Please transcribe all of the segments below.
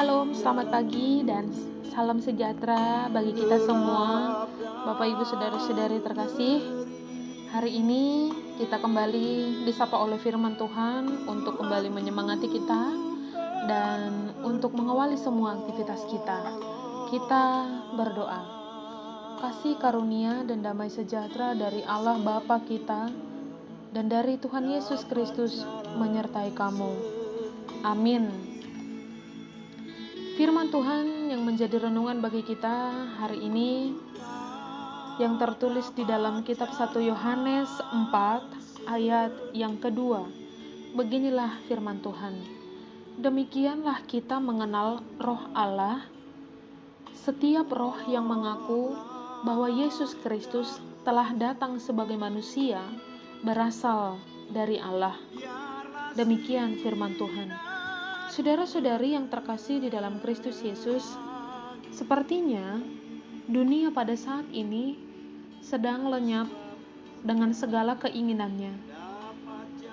Shalom, selamat pagi dan salam sejahtera bagi kita semua. Bapak Ibu Saudara-saudari terkasih, hari ini kita kembali disapa oleh firman Tuhan untuk kembali menyemangati kita dan untuk mengawali semua aktivitas kita. Kita berdoa. Kasih karunia dan damai sejahtera dari Allah Bapa kita dan dari Tuhan Yesus Kristus menyertai kamu. Amin. Firman Tuhan yang menjadi renungan bagi kita hari ini yang tertulis di dalam kitab 1 Yohanes 4 ayat yang kedua. Beginilah firman Tuhan. Demikianlah kita mengenal roh Allah. Setiap roh yang mengaku bahwa Yesus Kristus telah datang sebagai manusia berasal dari Allah. Demikian firman Tuhan. Saudara-saudari yang terkasih di dalam Kristus Yesus, sepertinya dunia pada saat ini sedang lenyap dengan segala keinginannya.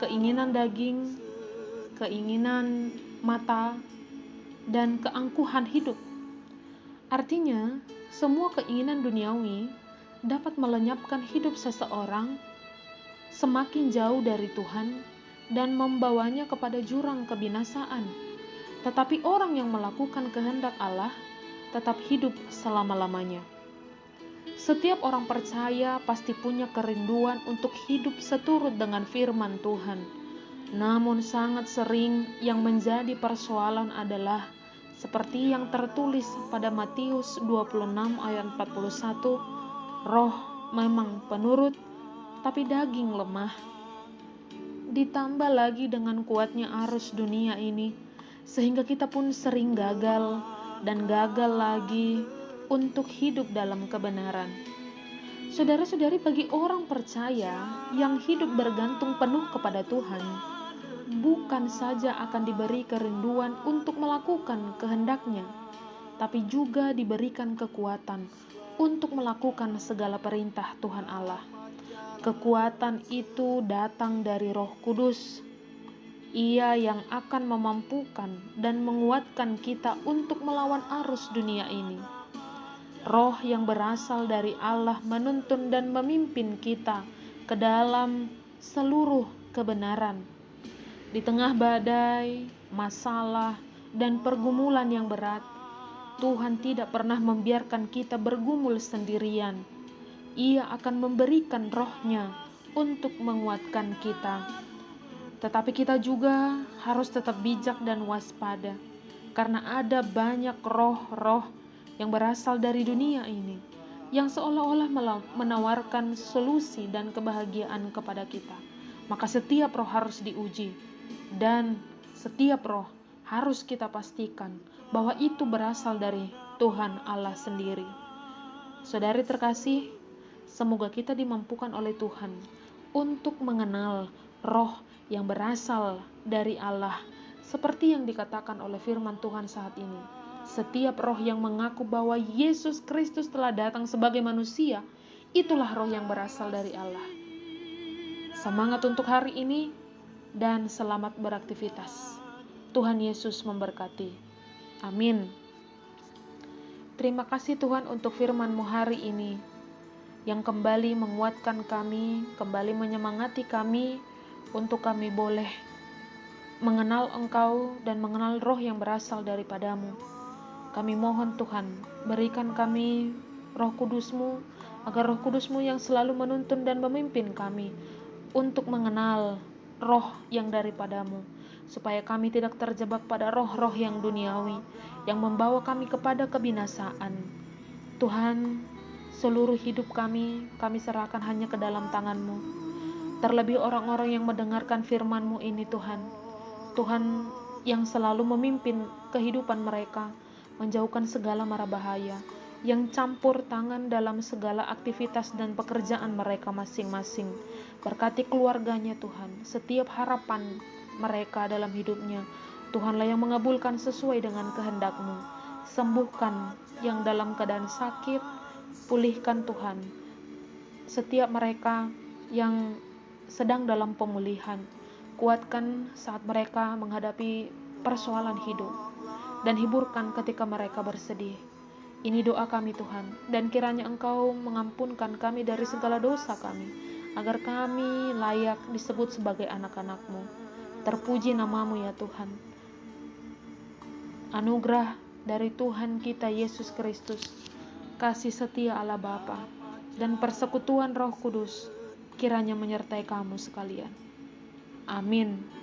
Keinginan daging, keinginan mata, dan keangkuhan hidup. Artinya, semua keinginan duniawi dapat melenyapkan hidup seseorang semakin jauh dari Tuhan dan membawanya kepada jurang kebinasaan. Tetapi orang yang melakukan kehendak Allah tetap hidup selama-lamanya. Setiap orang percaya pasti punya kerinduan untuk hidup seturut dengan firman Tuhan. Namun sangat sering yang menjadi persoalan adalah seperti yang tertulis pada Matius 26 ayat 41, roh memang penurut, tapi daging lemah. Ditambah lagi dengan kuatnya arus dunia ini, sehingga kita pun sering gagal dan gagal lagi untuk hidup dalam kebenaran. Saudara-saudari, bagi orang percaya yang hidup bergantung penuh kepada Tuhan, bukan saja akan diberi kerinduan untuk melakukan kehendak-Nya, tapi juga diberikan kekuatan untuk melakukan segala perintah Tuhan Allah. Kekuatan itu datang dari Roh Kudus. Ia yang akan memampukan dan menguatkan kita untuk melawan arus dunia ini. Roh yang berasal dari Allah menuntun dan memimpin kita ke dalam seluruh kebenaran. Di tengah badai, masalah, dan pergumulan yang berat, Tuhan tidak pernah membiarkan kita bergumul sendirian. Ia akan memberikan Roh-Nya untuk menguatkan kita. Tetapi kita juga harus tetap bijak dan waspada, karena ada banyak roh-roh yang berasal dari dunia ini, yang seolah-olah menawarkan solusi dan kebahagiaan kepada kita. Maka setiap roh harus diuji, dan setiap roh harus kita pastikan bahwa itu berasal dari Tuhan Allah sendiri. Saudari terkasih, semoga kita dimampukan oleh Tuhan untuk mengenal roh yang berasal dari Allah, seperti yang dikatakan oleh firman Tuhan saat ini. Setiap roh yang mengaku bahwa Yesus Kristus telah datang sebagai manusia, itulah roh yang berasal dari Allah. Semangat untuk hari ini dan selamat beraktivitas. Tuhan Yesus memberkati. Amin. Terima kasih Tuhan untuk firman-Mu hari ini, yang kembali menguatkan kami, kembali menyemangati kami, untuk kami boleh mengenal Engkau dan mengenal roh yang berasal daripada-Mu. Kami mohon Tuhan, berikan kami Roh Kudus-Mu, agar Roh Kudus-Mu yang selalu menuntun dan memimpin kami untuk mengenal roh yang daripada-Mu, supaya kami tidak terjebak pada roh-roh yang duniawi, yang membawa kami kepada kebinasaan. Tuhan, seluruh hidup kami serahkan hanya ke dalam tangan-Mu. Terlebih orang-orang yang mendengarkan firman-Mu ini Tuhan. Tuhan yang selalu memimpin kehidupan mereka, menjauhkan segala mara bahaya, yang campur tangan dalam segala aktivitas dan pekerjaan mereka masing-masing. Berkati keluarganya Tuhan, setiap harapan mereka dalam hidupnya, Tuhanlah yang mengabulkan sesuai dengan kehendak-Mu. Sembuhkan yang dalam keadaan sakit, pulihkan Tuhan setiap mereka yang sedang dalam pemulihan. Kuatkan saat mereka menghadapi persoalan hidup. dan hiburkan ketika mereka bersedih. Ini doa kami Tuhan, dan kiranya Engkau mengampunkan kami dari segala dosa kami, agar kami layak disebut sebagai anak-anak-Mu. Terpuji nama-Mu ya Tuhan. Anugerah dari Tuhan kita Yesus Kristus, kasih setia Allah Bapa, dan persekutuan Roh Kudus kiranya menyertai kamu sekalian. Amin.